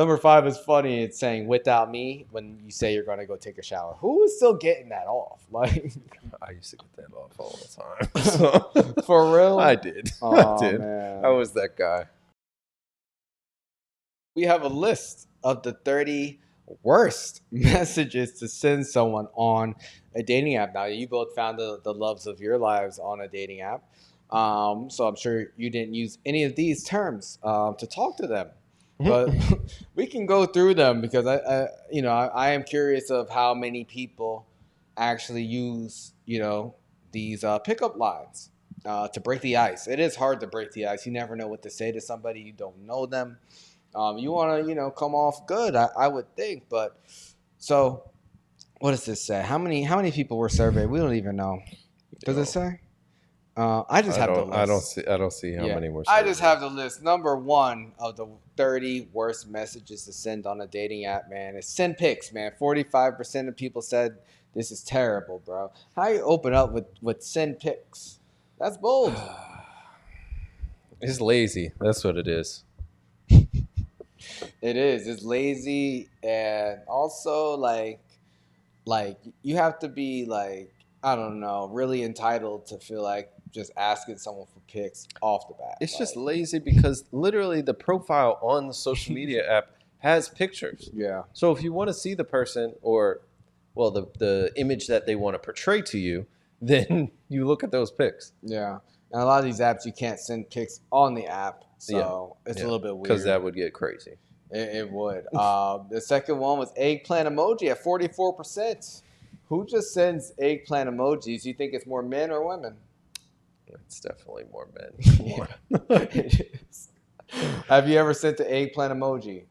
Number 5 is funny. It's saying "without me" when you say you're gonna go take a shower. Who is still getting that off? Like, I used to get that off all the time. So. For real? I did. Oh, I did. Man. I was that guy. We have a list of the 30 worst messages to send someone on a dating app. Now, you both found the loves of your lives on a dating app. So I'm sure you didn't use any of these terms to talk to them. But we can go through them because I am curious of how many people actually use, these pickup lines to break the ice. It is hard to break the ice. You never know what to say to somebody. You don't know them. You want to, come off good, I would think. But so what does this say? How many people were surveyed? We don't even know. Does it say? I just have the list. I don't see how many were surveyed. I just have the list. Number 1 of the 30 worst messages to send on a dating app, man, is send pics, man. 45% of people said this is terrible, bro. How you open up with send pics? That's bold. It's lazy. That's what it is. It is. It's lazy, and also like you have to be like, I don't know, really entitled to feel like just asking someone for pics off the bat. It's just lazy because literally the profile on the social media app has pictures. Yeah. So if you want to see the person or, well, the image that they want to portray to you, then you look at those pics. Yeah. And a lot of these apps, you can't send pics on the app. So it's a little bit weird. Because that would get crazy. It would. The second one was eggplant emoji at 44%. Who just sends eggplant emojis? You think it's more men or women? It's definitely more men. It is. Have you ever sent the eggplant emoji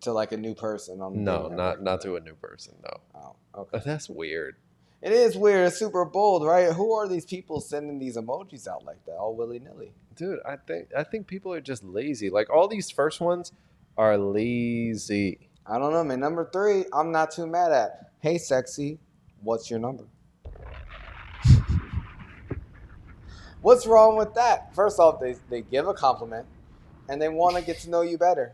to like a new person? No, not to a new person, no. Oh, okay. That's weird. It is weird. It's super bold, right? Who are these people sending these emojis out like that, all willy-nilly? Dude, I think people are just lazy. Like, all these first ones are lazy. I don't know, man. Number 3, I'm not too mad at. Hey, sexy, what's your number? What's wrong with that? First off, they give a compliment, and they want to get to know you better.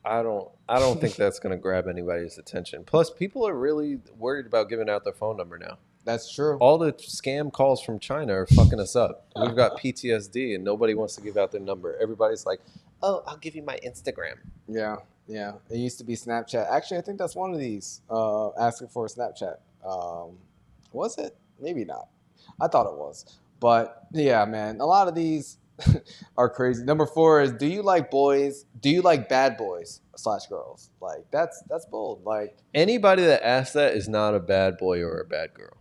I don't think that's going to grab anybody's attention. Plus, people are really worried about giving out their phone number now. That's true. All the scam calls from China are fucking us up. We've got PTSD, and nobody wants to give out their number. Everybody's like, oh, I'll give you my Instagram. Yeah. It used to be Snapchat. Actually, I think that's one of these, asking for a Snapchat. Was it? Maybe not. I thought it was. But, yeah, man, a lot of these are crazy. Number 4 is, do you like boys? Do you like bad boys / girls? Like, that's bold. Like, anybody that asks that is not a bad boy or a bad girl.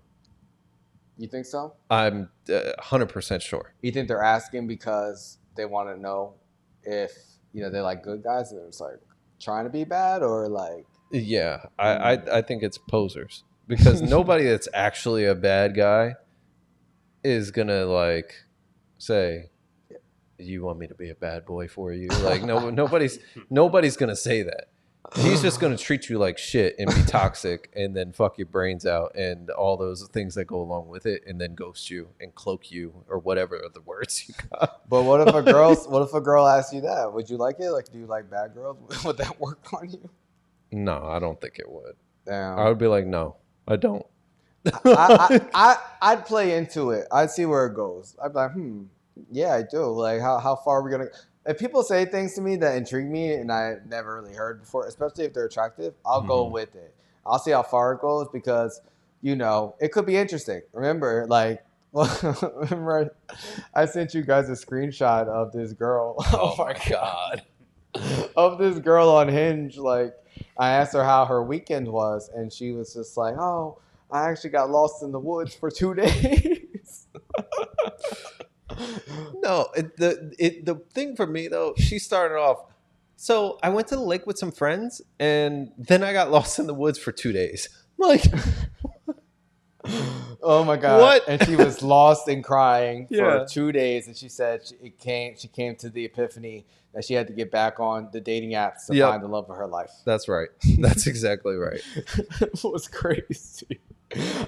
You think so? I'm 100% sure. You think they're asking because they want to know if, they like good guys and it's like trying to be bad, or like... Yeah, I think it's posers. Because nobody that's actually a bad guy is going to, like, say, you want me to be a bad boy for you? Like, nobody's going to say that. He's just going to treat you like shit and be toxic and then fuck your brains out and all those things that go along with it, and then ghost you and cloak you or whatever are the words you got. But what if a girl asks you that? Would you like it? Like, do you like bad girls? Would that work on you? No, I don't think it would. Damn. I would be like, no, I don't. I'd play into it. I'd see where it goes. I'd be like, yeah, I do. Like, how far are we going to... If people say things to me that intrigue me and I never really heard before, especially if they're attractive, I'll go with it. I'll see how far it goes because, it could be interesting. Remember, I sent you guys a screenshot of this girl. Oh my God. Of this girl on Hinge. Like, I asked her how her weekend was, and she was just like, oh, I actually got lost in the woods for 2 days. No, the thing for me, though, she started off, so I went to the lake with some friends, and then I got lost in the woods for 2 days. Like, oh my God. What? And she was lost and crying Yeah. for 2 days, and she said she came to the epiphany that she had to get back on the dating apps to find the love of her life. That's right. That's exactly right. It was crazy.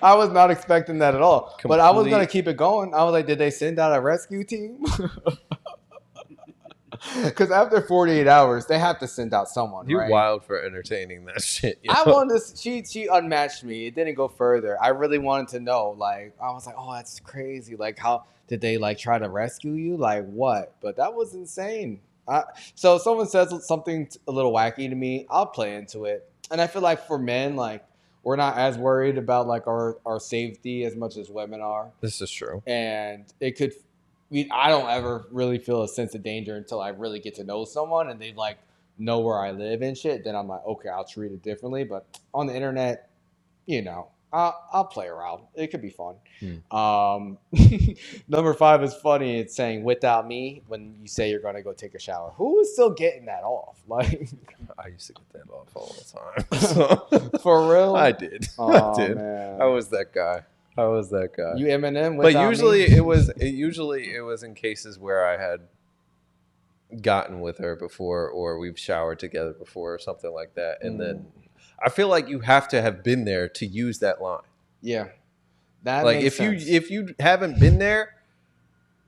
I was not expecting that at all. But I was going to keep it going. I was like, did they send out a rescue team? Because after 48 hours, they have to send out someone, You right? wild for entertaining that shit. I wanted to. She unmatched me. It didn't go further. I really wanted to know. Like I was like, oh, that's crazy. Like how did they like try to rescue you? Like what? But that was insane. So if someone says something a little wacky to me, I'll play into it. And I feel like for men, like we're not as worried about like our safety as much as women are. This is true. And it could. I don't ever really feel a sense of danger until I really get to know someone and they like know where I live and shit, then I'm like, okay, I'll treat it differently. But on the internet, I'll play around. It could be fun. Number 5 is funny. It's saying without me when you say you're gonna go take a shower. Who is still getting that off? Like I used to get that off all the time. So. For real? I did. Oh, I did. Man. I was that guy. You Eminem, but usually me? it was in cases where I had gotten with her before or we've showered together before or something like that, and then I feel like you have to have been there to use that line. Yeah, that like makes sense. if you haven't been there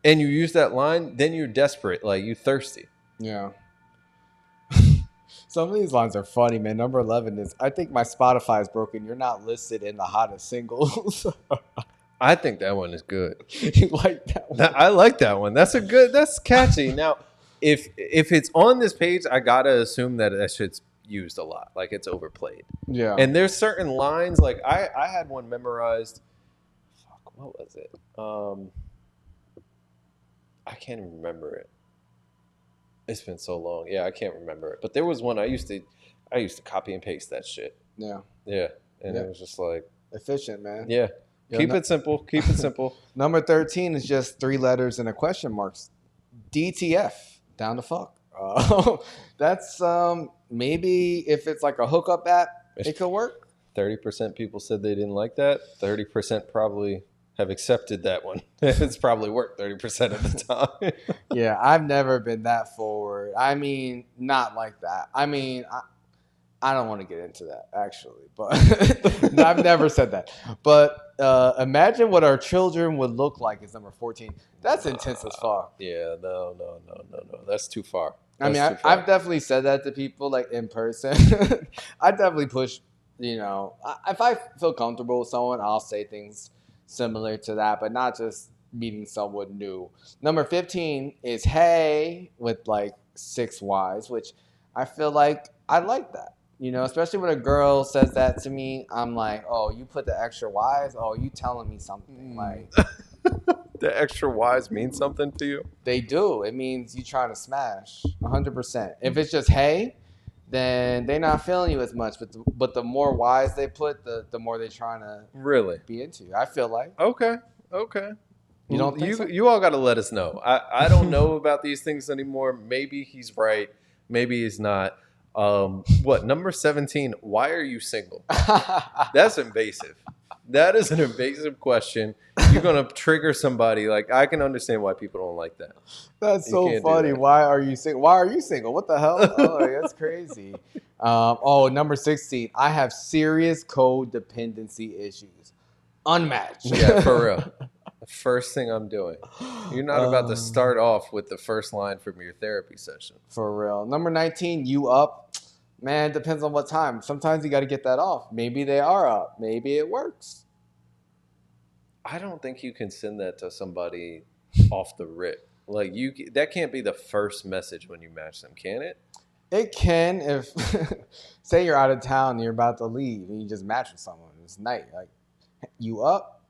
and you use that line, then you're desperate, like you thirsty. Yeah. Some of these lines are funny, man. Number 11 is, I think my Spotify is broken. You're not listed in the hottest singles. I think that one is good. You like that one? I like that one. That's catchy. Now, if it's on this page, I gotta assume that shit's used a lot. Like it's overplayed. Yeah. And there's certain lines, like I had one memorized. Fuck, what was it? I can't even remember it. It's been so long. Yeah, I can't remember it. But there was one I used to copy and paste that shit. Yeah. Yeah. And it was just like efficient, man. Yeah. Keep it simple. Keep it simple. Number 13 is just 3 letters and a question mark. DTF. Down to fuck. That's maybe if it's like a hookup app, it could work. 30% people said they didn't like that. 30% probably have accepted that one. It's probably worked 30% of the time. Yeah, I've never been that forward. I mean, not like that. I mean, I don't want to get into that, actually. But I've never said that. But imagine what our children would look like is number 14. That's intense as fuck. Yeah, no. That's too far. I've definitely said that to people, like, in person. I definitely push, if I feel comfortable with someone, I'll say things similar to that, but not just meeting someone new. Number 15 is hey with like 6 Y's, which I feel like I like that. Especially when a girl says that to me, I'm like, oh, you put the extra Y's? Oh, you telling me something. Like the extra Y's mean something to you? They do. It means you trying to smash 100%. If it's just hey, then they're not feeling you as much. But the more Y's they put, the more they're trying to really be into you. I feel like. Okay. You don't think so? You all got to let us know. I don't know about these things anymore. Maybe he's right. Maybe he's not. Number 17, why are you single? That's invasive. That is an invasive question. You're going to trigger somebody. Like, I can understand why people don't like that. That's so funny. Why are you single? Why are you single? What the hell? Oh, that's crazy. Number 16, I have serious codependency issues. Unmatched. Yeah, for real. The first thing I'm doing. You're not about to start off with the first line from your therapy session. For real. Number 19, you up. Man, depends on what time. Sometimes you got to get that off. Maybe they are up. Maybe it works. I don't think you can send that to somebody off the rip. Like that can't be the first message when you match them, can it? It can if, say you're out of town and you're about to leave and you just match with someone. It's night. Like, you up?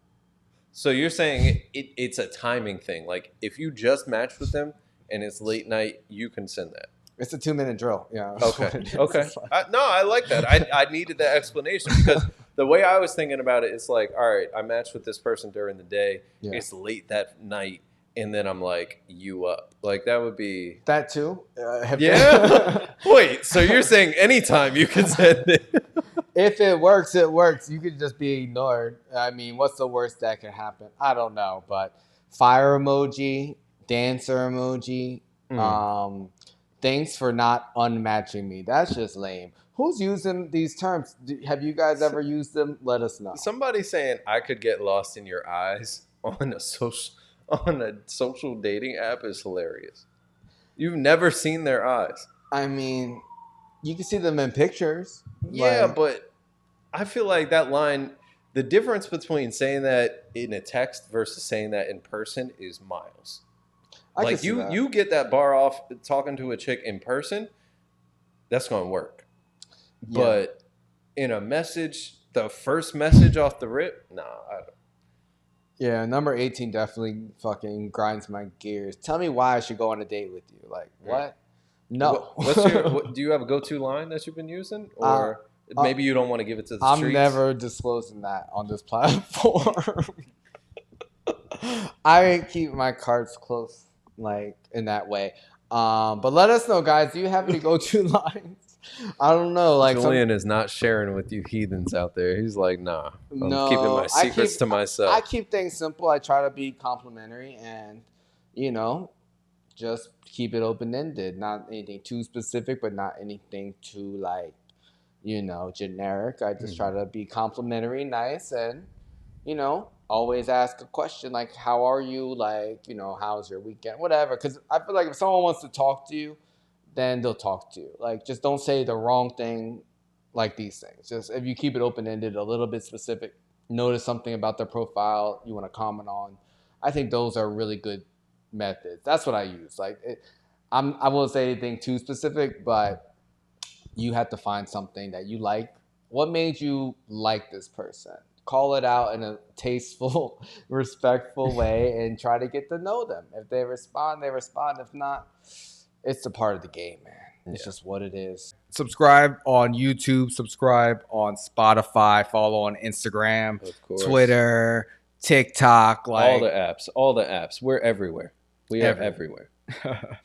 So you're saying it's a timing thing. Like if you just matched with them and it's late night, you can send that. It's a 2-minute drill. Yeah. Okay. I like that. I needed that explanation because the way I was thinking about it, it's like, all right, I matched with this person during the day. Yeah. It's late that night. And then I'm like, you up. Like that would be. That too? Yeah. Wait, so you're saying anytime you can send it? If it works, it works. You could just be ignored. I mean, what's the worst that could happen? I don't know. But fire emoji, dancer emoji. Thanks for not unmatching me. That's just lame. Who's using these terms? Have you guys ever used them? Let us know. Somebody saying I could get lost in your eyes on a social dating app is hilarious. You've never seen their eyes. I mean, you can see them in pictures. Yeah, Like, but I feel like that line, the difference between saying that in a text versus saying that in person is miles. I can Like see that. you get that bar off talking to a chick in person, that's going to work. Yeah. But in a message, the first message off the rip, nah. Yeah, number 18 definitely fucking grinds my gears. Tell me why I should go on a date with you. Like, what? No. Do you have a go-to line that you've been using, uh, or maybe you don't want to give it to the I'm streets? never disclosing that on this platform. I keep my cards close, like in that way. But let us know, guys. Do you have any go-to lines? I don't know. Like Julian is not sharing with you heathens out there. He's like, nah, I'm keeping my no, secrets to I myself. keep things simple. I try to be complimentary, and you know, just keep it open-ended. Not anything too specific, but not anything too like, generic. I just try to be complimentary, nice, and always ask a question like, how are you? Like, how's your weekend? Whatever. Because I feel like if someone wants to talk to you, then they'll talk to you. Like, just don't say the wrong thing like these things. Just if you keep it open-ended, a little bit specific, notice something about their profile you want to comment on. I think those are really good methods. That's what I use. Like, I won't say anything too specific, but you have to find something that you like. What made you like this person? Call it out in a tasteful, respectful way and try to get to know them. If they respond, they respond. If not, it's a part of the game, man. It's just what it is. Subscribe on YouTube, subscribe on Spotify, follow on Instagram, Of course. Twitter, TikTok, All the apps. We're everywhere. We are everywhere. everywhere.